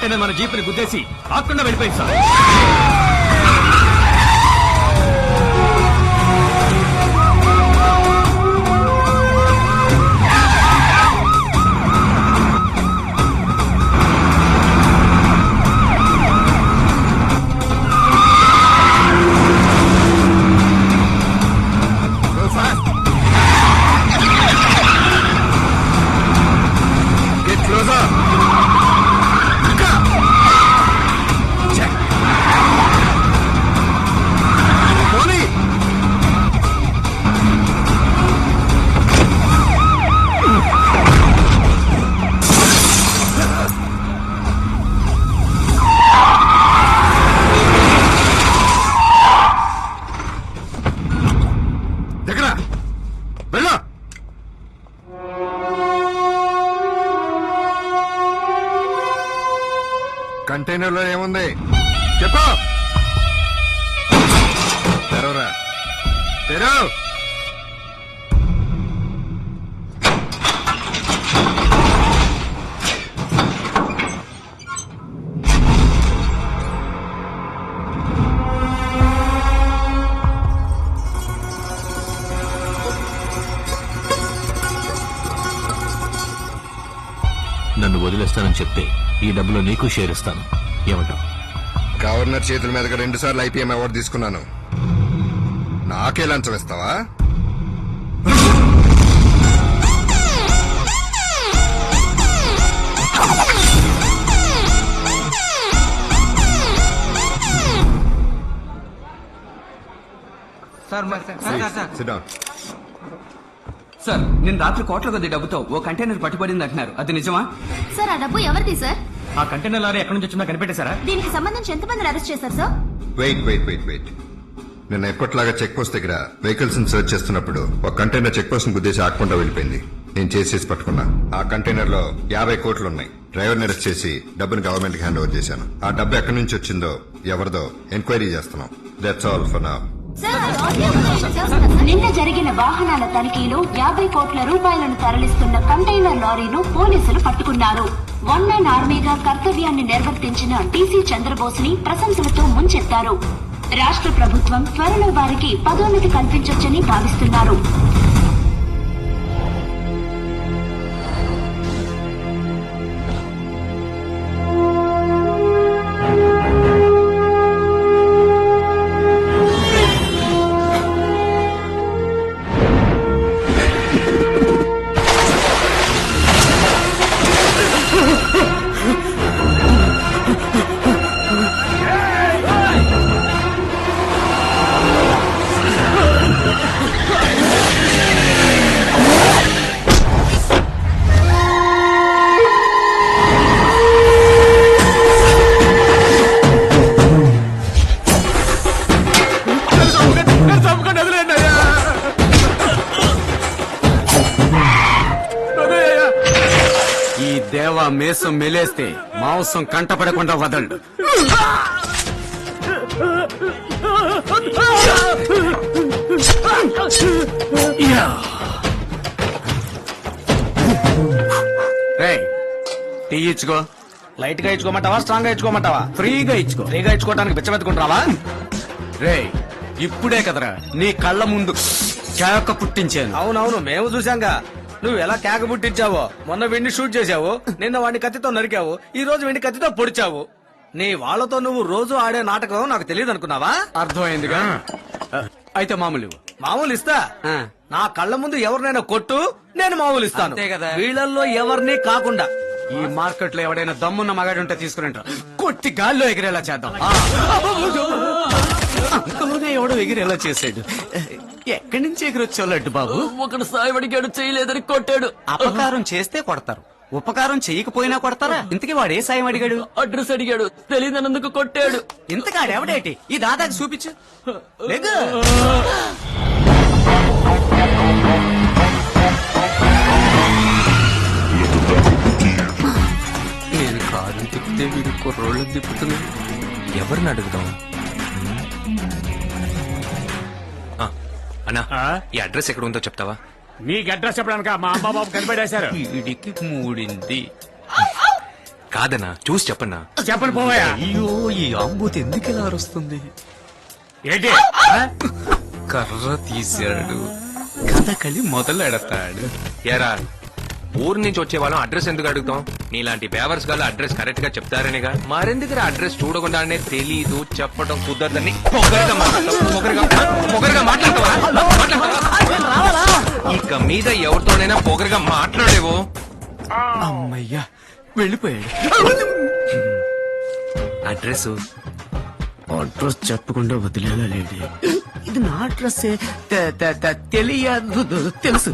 Container మన జీపుని గుద్దేసి ఆకుండా వెళ్ళిపోయింది సార్. కంటైనర్ లో ఏముంది చెప్పు. తెరవరా, తెరవు. నన్ను వదిలేస్తానని చెప్తే ఈ డబ్బులో నీకు షేర్ ఇస్తాను. ఏమంటావు? గవర్నర్ చేతుల మీదగా 2 సార్లు IPM అవార్డు తీసుకున్నాను. నాకే లంచం ఇస్తావా? సార్ నేను రాత్రి కోట్ల కొద్ది డబ్బుతో ఓ కంటైనర్ పట్టుబడింది అంటున్నారు, అది నిజమా? సార్ ఆ డబ్బు ఎవరిది సార్? ఆ కంటైనర్ లారీ ఎక్కడి నుంచి వచ్చిందో కనిపెట్టేశారా? దీనికి సంబంధించి ఎంతమంది అరెస్ట్ చేశారు సార్? వెయిట్. నిన్న ఎప్పటిలాగా చెక్ పోస్ట్ దగ్గర వెహికల్స్ ని సర్చ్ చేస్తున్నప్పుడు ఒక కంటైనర్ చెక్ పోస్ట్ ని గుద్దేసి ఆకుండా వెళ్ళిపోయింది. నేను చేసి పట్టుకున్నా. ఆ కంటైనర్ లో 50 కోట్లు ఉన్నాయి. డ్రైవర్ ని అరెస్ట్ చేసి డబ్బుని గవర్నమెంట్ కి హ్యాండ్ ఓవర్ చేశాను. ఆ డబ్బు ఎక్కడి నుంచి వచ్చిందో ఎవరిదో ఎంక్వైరీ చేస్తున్నాం. That's all for now. నిన్న జరిగిన వాహనాల తనిఖీలో 50 కోట్ల రూపాయలను తరలిస్తున్న కంటైనర్ లారీను పోలీసులు పట్టుకున్నారు. 1 మ్యాన్ ఆర్మీగా కర్తవ్యాన్ని నిర్వర్తించిన DC చంద్రబోస్ ని ప్రశంసలతో ముంచెత్తారు. రాష్ట్ర ప్రభుత్వం త్వరలో వారికి పదోన్నతి కల్పించొచ్చని భావిస్తున్నారు. దేవా మేసం మెలేస్తే మాంసం కంటపడకుండా వదలడు. టీ ఇచ్చుకో. లైట్ గా ఇచ్చుకోమంటావా, స్ట్రాంగ్ గా ఇచ్చుకోమంటావా? ఫ్రీగా ఇచ్చుకో. ఫ్రీగా ఇచ్చుకోవడానికి బిచ్చమెత్తుకుంటావా? రే ఇప్పుడే కదరా నీ కళ్ళ ముందు కేక పుట్టించాను. అవునవును, మేము చూసాంగా నువ్వు ఎలా కేక పుట్టించావో. మొన్న వెండి షూట్ చేశావు, నిన్న వాడిని కత్తితో నరికావు, ఈ రోజు వెండి కత్తితో పొడిచావు. నీ వాళ్లతో నువ్వు రోజు ఆడే నాటకం నాకు తెలియదు అనుకున్నావా? అర్థమైందిగా. అయితే మామూలు మామూలు ఇస్తా. నా కళ్ళ ముందు ఎవరినైనా కొట్టు, నేను మామూలు ఇస్తాను. వీళ్ళల్లో ఎవరిని కాకుండా. ఈ మార్కెట్ లో ఎవడైనా దమ్మున్న మగాడుంటే తీసుకుని కొట్టి గాల్లో ఎగిరేలా చేద్దాం. అంతలోనే ఎవడో ఎగిరేలా చేసాడు. ఎక్కడి నుంచి ఎగిరొచ్చేవాళ్ళట్టు బాబు? ఒకడు సాయబడిగాడు, చేయలేదని కొట్టాడు. అపకారం చేస్తే కొడతారు, ఉపకారం చేయకపోయినా కొడతారా? ఇంతకీ వాడే సాయం అడిగాడు? అడ్రస్ అడిగాడు, తెలియదన్నందుకు కొట్టాడు. ఇంతకాడెవడేటి ఈ దాదాకి చూపించు. లేదు నేను కారు తిప్పితే వీడు కుర్రోళ్ళని తిప్పుతున్నాడు. ఎవరిని అడుగుదాం? అన్నా, ఈ అడ్రస్ ఎక్కడ ఉందో చెప్తావా? మీకు అడ్రస్ చెప్పడానికి మా అమ్మ బాబు కనిపెట్టేశారు. వీడికి మూడింది. కాదన్నా చూసి చెప్పన్నా. చెప్పండి పోవయ్యా. అయ్యో ఈ ఆంబూతి ఎందుకు ఇలా అరుస్తుంది? ఏంటి కర్ర తీశాడు. కథకళి మొదలెడతాడు. ఎరా ఊరు నుంచి వచ్చే వాళ్ళం అడ్రస్ ఎందుకు అడుగుతాం? నీలాంటి బేవర్స్ గాళ్ళు అడ్రస్ కరెక్ట్ గా చెప్తారనిగా. మరెందుకు అడ్రస్ చూడకుండానే తెలీదు చెప్పడం కుదరదని పొగరుగా మాట్లాడతావా? ఇక మీద ఎవరితోనైనా పొగరుగా మాట్లాడేవో. అమ్మయ్యా వెళ్ళిపోయాడు. అడ్రస్ అడ్రస్ చెప్పకుండా వదిలేలా లేడి. ఇది నా అడ్రస్ తెలియదు. తెలుసు.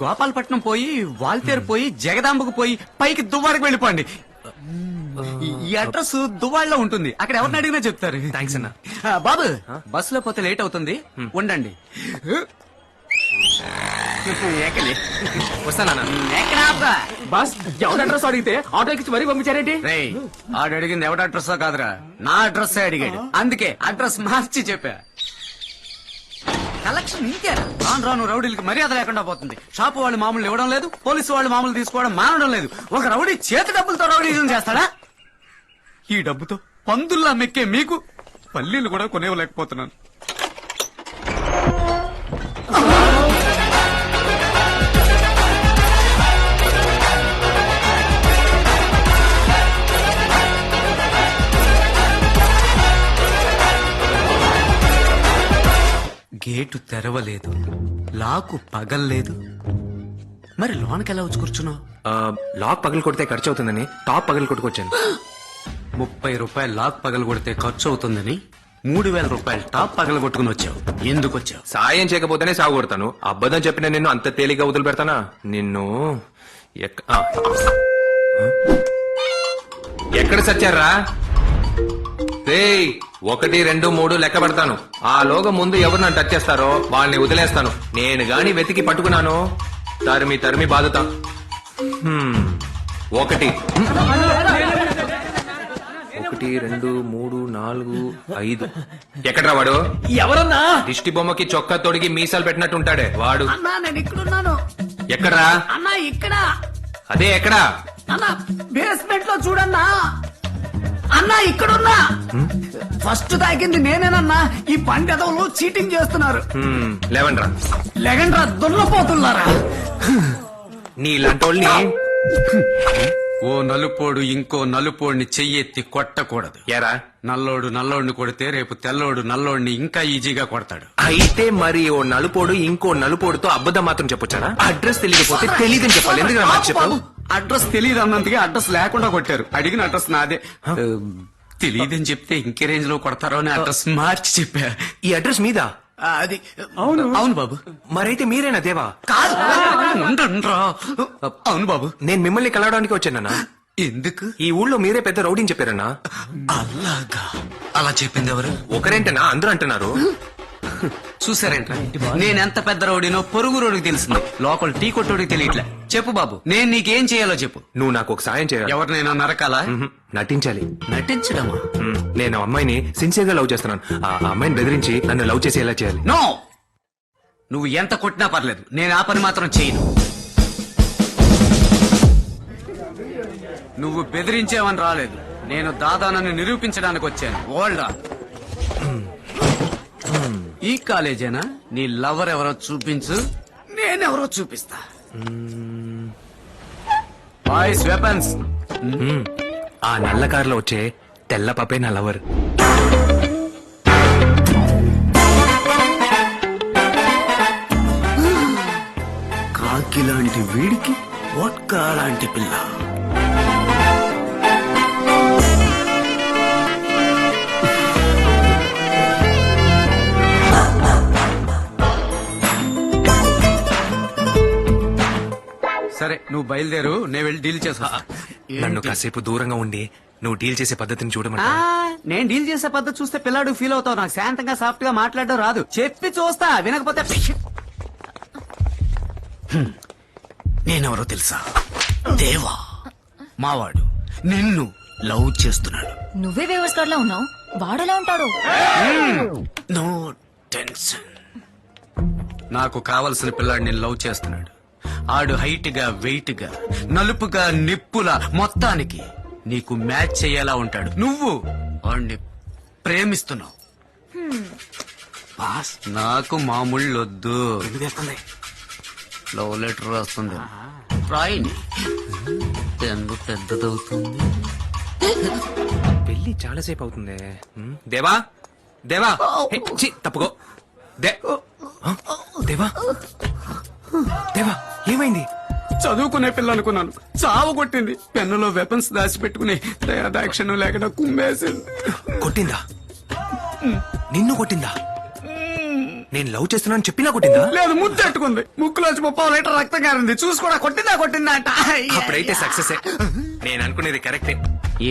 గోపాలపట్నం పోయి వాల్తేరు పోయి జగదాంబకు పోయి పైకి దువ్వాడకి వెళ్ళిపోండి. ఈ అడ్రస్ దువ్వాడలో ఉంటుంది. అక్కడ ఎవరిని అడిగినా చెప్తారు. థ్యాంక్స్ అన్న. బాబు బస్సులో పోతే లేట్ అవుతుంది, ఉండండి. వస్తానన్నా. బస్ ఎవరి అడ్రస్ అడిగితే ఆటో ఎక్కించి మరీ పంపించారేంటి? రేయ్ ఆడు అడిగింది ఎవడ అడ్రస్ కాదురా, నా అడ్రస్ అడిగాడు. అందుకే అడ్రస్ మార్చి చెప్పా. కలెక్షన్ ఇంకేరా. రాను రాను రౌడీలకి మర్యాద లేకుండా పోతుంది. షాపు వాళ్ళు మామూలు ఇవ్వడం లేదు, పోలీసు వాళ్ళు మామూలు తీసుకోవడం మానడం లేదు. ఒక రౌడీ చేతి డబ్బులతో రౌడీజం చేస్తాడా? ఈ డబ్బుతో పందుల్లా మెక్కే మీకు పల్లీలు కూడా కొనేవలేకపోతున్నాను. గేటు తెరవలేదు, లాకు పగల్లేదు. మరి లోనకెలా వచ్చి కూర్చున్నావు? లాక్ పగలు కొడితే ఖర్చు అవుతుందని టాప్ పగలు కొట్టుకొచ్చాను. 30 రూపాయలు లాక్ పగలు కొడితే ఖర్చు అవుతుందని 3000 రూపాయలు టాప్ పగలు కొట్టుకుని వచ్చావు. ఎందుకు వచ్చావు? సాయం చేయకపోతేనే సాగు కొడతాను. అబద్ధం చెప్పిన నిన్ను అంత తేలిగ్గా వదిలి పెడతానా? నిన్ను ఎక్కడ సచ్చారా? 1, 2, 3 లెక్క పెడతాను. ఆ లోగ ముందు ఎవరు నన్ను టచ్ చేస్తారో వాళ్ళని వదిలేస్తాను. నేను గాని వెతికి పట్టుకున్నాను తరిమి తరిమి బాధతా. 1 2 3 4 5. ఎక్కడ్రా వాడు? ఎవరన్నా? దిష్టి బొమ్మకి చొక్కా తొడిగి మీసాలు పెట్టినట్టు ఉంటాడే వాడు. అన్నా నేను ఇక్కడున్నాను. ఎక్కడ్రా? అన్నా ఇక్కడ. అదే ఎక్కడా? అన్నా బేస్మెంట్ లో చూడన్నా. అన్నా ఇక్కడున్నా. ఫస్ట్ తాకింది నేనేనన్నా. ఈ పండెదవులు చీటింగ్ చేస్తున్నారు. లేవండ్రా. లెగండ్రా దున్నపోతున్నారా? నీలాంటోళ్ళని ఓ నలుపోడు ఇంకో నలుపోడిని చెయ్యెత్తి కొట్టకూడదు. ఎరా నల్లోడు నల్లోడిని కొడితే రేపు తెల్లోడు నల్లోడిని ఇంకా ఈజీగా కొడతాడు. అయితే మరి ఓ నలుపోడు ఇంకో నలుపోడుతో అబద్ధం మాత్రం చెప్పొచ్చారా? అడ్రస్ తెలియకపోతే తెలియదని చెప్పాలి. ఎందుకు నాకు చెప్పావు? అడ్రస్ తెలియదు అన్నందుకే అడ్రస్ లేకుండా కొట్టారు. అడిగిన అడ్రస్ నాదే. తెలియదని చెప్తే ఇంకే రేంజ్ లో కొడతారో అని అడ్రస్ మార్చి చెప్పా. ఈ అడ్రస్ మీద అది అవును అవును బాబు. మరైతే మీరేనా దేవా? కాదు ఉండ్రా. అవును బాబు. నేను మిమ్మల్ని కలవడానికి వచ్చానన్నా. ఎందుకు? ఈ ఊళ్ళో మీరే పెద్ద రౌడీని చెప్పారన్నా. అలాగా? అలా చెప్పింది ఎవరు? ఒకరేంటనా అందరూ అంటున్నారు. చూసారేంట్రా నేనెంత పెద్ద రౌడీనో పొరుగు రోడ్డుకి తెలిసింది, లోకల్ టీ కొట్టోడికి తెలియట్లే. చెప్పు బాబు, నేను నీకేం చేయాలో చెప్పు. నువ్వు నాకు ఒక సాయం చేయాలి. ఎవరినైనా నరకాలా? నటించాలి. నటించడమా? నేను అమ్మాయిని సిన్సియర్ గా లవ్ చేస్తున్నాను. ఆ అమ్మాయిని బెదిరించి నన్ను లవ్ చేసి ఎలా చేయాలి? నో, నువ్వు ఎంత కొట్టినా పర్లేదు, నేను ఆ పని మాత్రం చేయను. నువ్వు బెదిరించేవని రాలేదు, నేను దాదానని నిరూపించడానికి వచ్చాను. ఓల్డా ఈ కాలేజేనా? నీ లవర్ ఎవరో చూపించు, నేనెవరో చూపిస్తా. Boys weapons. ఆ నల్ల కారులో వచ్చే తెల్ల పాపే నా లవర్. కాకి లాంటి వీడికి వోడ్కా లాంటి పిల్ల. సరే నువ్వు బయలుదేరు, నేను వెళ్ళి డీల్ చేసా. నన్ను కాసేపు దూరంగా ఉండి నువ్వు డీల్ చేసే పద్ధతిని చూడమంటా. నేను డీల్ చేసే పద్ధతి చూస్తే పిల్లాడు ఫీల్ అవుతావు. నాకు శాంతంగా సాఫ్ట్ గా మాట్లాడడం రాదు. చెప్పి చూస్తా, వినకపోతే నేనెవరో తెలుసా? దేవా, మావాడు నిన్ను లవ్ చేస్తున్నాడు. నువ్వే వ్యవస్థలో ఉన్నావు, వాడెలా ఉంటాడు? No tension. నాకు కావలసిన పిల్లాడు నేను లవ్ చేస్తున్నాడు. ఆడు హైట్ గా, వెయిట్ గా, నలుపుగా, నిప్పులా, మొత్తానికి నీకు మ్యాచ్ చేయేలా ఉంటాడు. నువ్వు వాడిని ప్రేమిస్తున్నావు. బాస్ నాకు మామూలు వద్దు. లవ్ లెటర్ రాస్తుంది. రాయిని ఎందుకు పెద్దదవుతుంది. పెళ్లి చాలాసేపు అవుతుంది. దేవా దేవా హే, ఛీ, తప్పుకో దేవా దేవా ఏమైంది? చదువుకునే పిల్ల అనుకున్నాను, చావు కొట్టింది. పెన్నులో వెపన్స్ దాచిపెట్టుకుని దయాదాక్షిణ్యం లేకుండా కుమ్మేసింది. కొట్టిందా? నిన్ను కొట్టిందా? నేను లవ్ చేస్తున్నాను చెప్పినా కొట్టిందా? లేదు, ముద్దెట్టుకుంది. ముక్కులోంచి 30 లీటర్ రక్తం గారింది. చూసుకోడా కొట్టిందా అంట. అప్పుడైతే సక్సెస్. నేను అనుకునేది కరెక్టే.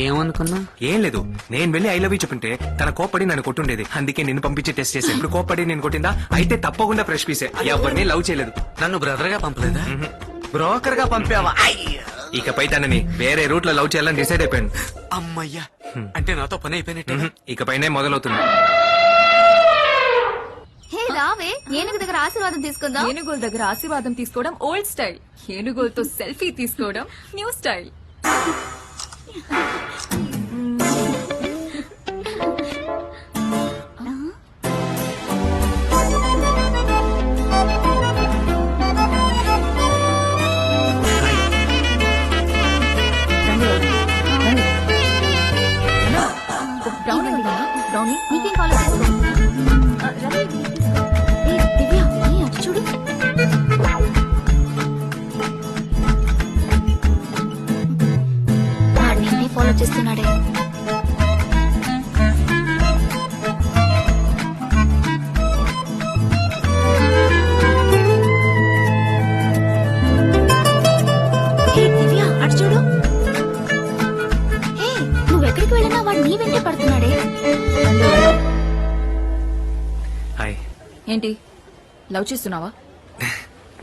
ఏమనుకున్నా? ఏం లేదు, నేను వెళ్ళి ఐ లవ్ యూ చెప్పింటే తన కోప్పడి నన్ను కొట్టుండేది. అందుకే నిన్ను పంపించి టెస్ట్ చేసి ఇప్పుడు కోప్పడి నేను కొట్టిందా? అయితే తప్పకుండా ఫ్రెష్ పీసే. ఎవరిని లవ్ చేయలేదు. నన్ను బ్రదర్ గా పంపలేదా? బ్రోకర్ గా పంపావా? ఇకపై తనని వేరే రూట్ లో లవ్ చేయాలని డిసైడ్ అయిపోయాను. అమ్మయ్యా, అంటే నాతో పని అయిపోయినట్టు. ఇకపైనే మొదలవుతుంది. హే రావే, ఏనుగు దగ్గర ఆశీర్వాదం తీసుకుందాం. ఏనుగుల దగ్గర ఆశీర్వాదం తీసుకోవడం ఓల్డ్ స్టైల్. ఏనుగులతో సెల్ఫీ తీసుకోవడం న్యూ స్టైల్. బ్రౌన్ ఉంది కదా, బ్రౌనీ నీకేం ఫాలో చేసుకో. ఏ, దివ్య, ఏ, అటు చూడు. వాడు నిన్నే ఫాలో చేస్తున్నాడే. ఏ, దివ్య, అటు చూడు. ఏ, నువ్వెక్కడికి వెళ్ళినా వాడు నీ వెంటే పడుతున్నాడే. హాయ్. ఏంటి లవ్ చేస్తున్నావా?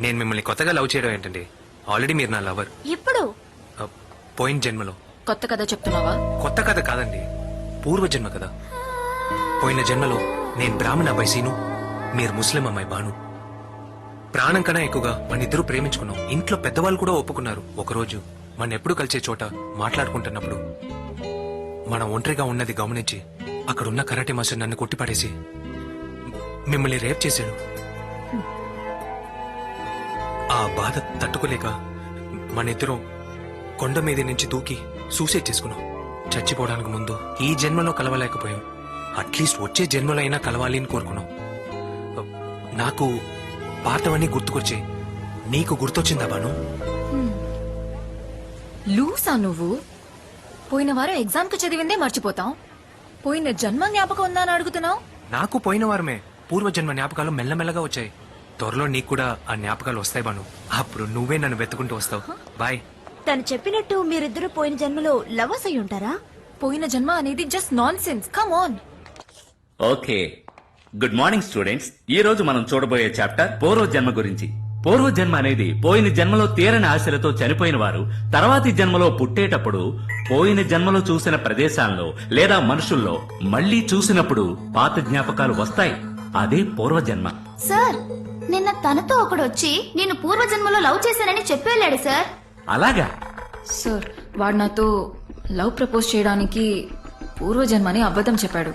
నేను మిమ్మల్ని కొత్తగా లవ్ చేయడం ఏంటండి? ఆల్రెడీ మీరు నా లవర్. ఎప్పుడు? పోయిన జన్మలో. కొత్త కథ చెప్తున్నావా? కొత్త కథ కాదండి, పూర్వజన్మ కథ. పోయిన జన్మలో నేను బ్రాహ్మణ అబ్బాయి సీను, మీరు ముస్లిం అమ్మాయి బాను. ప్రాణం కన్నా ఎక్కువగా మన ఇద్దరు ప్రేమించుకున్నాం. ఇంట్లో పెద్దవాళ్ళు కూడా ఒప్పుకున్నారు. ఒకరోజు మన ఎప్పుడు కలిసే చోట మాట్లాడుకుంటున్నప్పుడు మనం ఒంటరిగా ఉన్నది గమనించి అక్కడున్న కరాటే మాస్టర్ నన్ను కొట్టిపడేసి మిమ్మల్ని రేప్ చేశాడు. ఆ బాధ తట్టుకోలేక మన ఇద్దరం కొండ మీద నుంచి దూకి సూసైడ్ చేసుకున్నాం. చచ్చిపోవడానికి ముందు ఈ జన్మలో కలవలేకపోయాం, అట్లీస్ట్ వచ్చే జన్మలో అయినా కలవాలి అని కోరుకున్నాం. నాకు పాతవన్నీ గుర్తుకొచ్చి నీకు గుర్తొచ్చిందా బాను? లూసా నువ్వు? పోయిన వారం ఎగ్జామ్ కు చదివిందే మర్చిపోతాం, పోయిన జన్మ జ్ఞాపకం ఉందా అని అడుగుతున్నావు? నాకు పోయిన వారమే పూర్వజన్మ జ్ఞాపకాలు మెల్లమెల్లగా వచ్చాయి. త్వరలో నీకు కూడా ఆ జ్ఞాపకాలు వస్తాయి బాను. అప్పుడు నువ్వే నన్ను వెతుకుంటూ వస్తావు. బాయ్. తను చెప్పినట్టు మీరిద్దరు పోయిన జన్మలో లవర్స్ అయి ఉంటారా? పోయిన జన్మ అనేది just non sense. Come on. Okay, good morning students. ఈ రోజు మనం చూడబోయే చాప్టర్ పూర్వజన్మ గురించి. పూర్వజన్మ అనేది పోయిన జన్మలో తీరని ఆశలతో చనిపోయిన వారు తర్వాతి జన్మలో పుట్టేటప్పుడు పోయిన జన్మలో చూసిన ప్రదేశాల్లో లేదా మనుషుల్లో మళ్లీ చూసినప్పుడు పాత జ్ఞాపకాలు వస్తాయి. అదే పూర్వజన్మ. సార్, నిన్న తనతో ఒకడు వచ్చి నేను పూర్వజన్మలో లవ్ చేశానని చెప్పి వెళ్ళాడు సార్. అలాగా? సార్, వాడు నాతో లవ్ ప్రపోజ్ చేయడానికి పూర్వజన్మని అబద్ధం చెప్పాడు.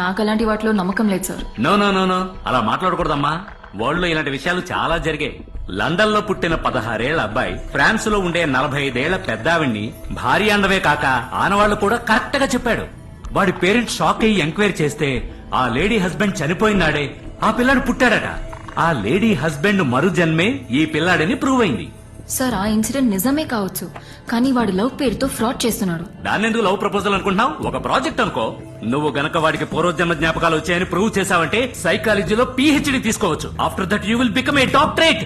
నాకు అలాంటి వాటిలో నమ్మకం లేదు sir. No no no no, అలా మాట్లాడకూడదమ్మా. వరల్డ్ లో ఇలాంటి విషయాలు చాలా జరిగాయి. లండన్ లో పుట్టిన 16 ఏళ్ల అబ్బాయి ఫ్రాన్స్ లో ఉండే 45 ఏళ్ల పెద్దావిడ్ని భార్య అండవే కాక ఆనవాళ్లు కూడా కరెక్ట్ గా చెప్పాడు. వాడి పేరెంట్స్ షాక్ అయ్యి ఎంక్వైరీ చేస్తే ఆ లేడీ హస్బెండ్ చనిపోయినాడే ఆ పిల్లాడు పుట్టాడట. ఆ లేడీ హస్బెండ్ మరు జన్మే ఈ పిల్లాడని ప్రూవ్ అయింది. సార్, ఆ ఇన్సిడెంట్ నిజమే కావచ్చు, కానీ వాడు లవ్ పేరుతో ఫ్రాడ్ చేస్తున్నాడు. దాన్నెందుకు లవ్ ప్రపోజల్ అనుకుంటున్నావు? ఒక ప్రాజెక్ట్ అనుకో. నువ్వు గనక వాడికి పూర్వజన్మ జ్ఞాపకాలు వచ్చాయని ప్రూవ్ చేశావంటే సైకాలజీలో PhD తీసుకోవచ్చు. After that you will become a doctorate.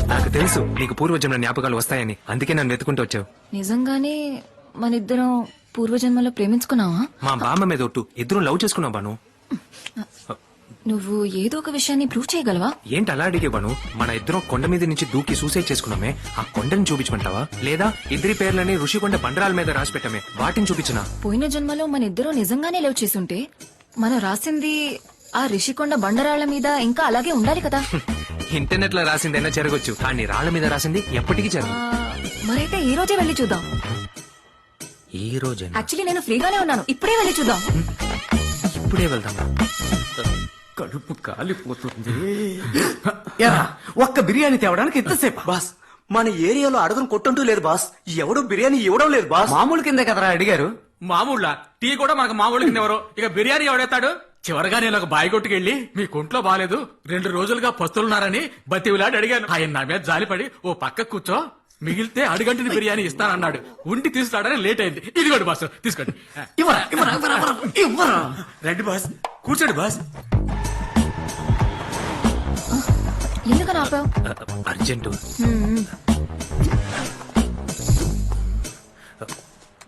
నాకు తెలుసు నీకు పూర్వజన్మ జ్ఞాపకాలు వస్తాయని, అందుకే నన్ను వెతుకుంటూ వచ్చావు. నిజంగానే మనిద్దరం పూర్వజన్మలో ప్రేమించుకున్నావా? మా బామ్మ మీద ఒట్టు, ఇద్దరం లవ్ చేసుకున్నావు బాను. నువ్వు ఏదో ఒక విషయాన్ని ప్రూవ్ చేయగలవా? ఏంటి అలా అడిగేవాను? మన ఇద్దరం కొండ మీద నుంచి దూకి సూసైడ్ చేసుకున్నామే, ఆ కొండని చూపించమంటావా? లేదా ఇద్దరి పేర్లని ఋషికొండ బండరాల మీద రాసి పెట్టామే, వాటిని చూపించనా? పోయిన జన్మలో మన ఇద్దరం నిజంగానే లవ్ చేసుంటే మనం రాసింది ఆ రిషికొండ బండరాళ్ల మీద ఇంకా అలాగే ఉండాలి కదా. ఇంటర్నెట్ లో రాసిందైనా జరగచ్చు, కానీ రాళ్ల మీద రాసింది ఎప్పటికీ జరగదు. మరైతే ఈ రోజే వెళ్ళి చూద్దాం. ఈ రోజే యాక్చువల్లీ నేను ఫ్రీగానే ఉన్నాను, ఇప్పుడే వెళ్ళి చూద్దాం. ఇప్పుడే వెళ్దాం. కడుపు కాలిపోతుంది. ఎరా, ఒక్క బిర్యానీ తేవడానికి ఎంతసేపు? బాస్ మన ఏరియాలో అడుగును కొట్టుంటూ లేదు బాస్. ఎవడు బిర్యానీ ఇవ్వడం లేదు బాస్. మామూలు కిందే కదరా అడిగారు. మామూళ్ళ టీ కూడా మనకు మామూలు కింద ఎవరో, ఇక బిర్యానీ ఎవడేస్తాడు? చివరగా నేను ఒక బాయి కొట్టుకెళ్లి మీ కొంట్లో బాలేదు, 2 రోజులుగా పస్తులున్నారని బతివిలాడి అడిగాను. ఆయన నా మీద జాలిపడి ఓ పక్క కూర్చో, మిగిలితే అడుగంటిని బిర్యానీ ఇస్తానన్నాడు. ఉండి తీసుకురావడానికి లేట్ అయింది. ఇదిగోండి బాస్, తీసుకోండి. ఇవ్వరా ఇవ్వరా ఇవ్వరా ఇవ్వరా, ఇవ్వరా. రండి బాస్, కూర్చోండి బాస్. ఎందుకని ఆపావు? అర్జెంటు.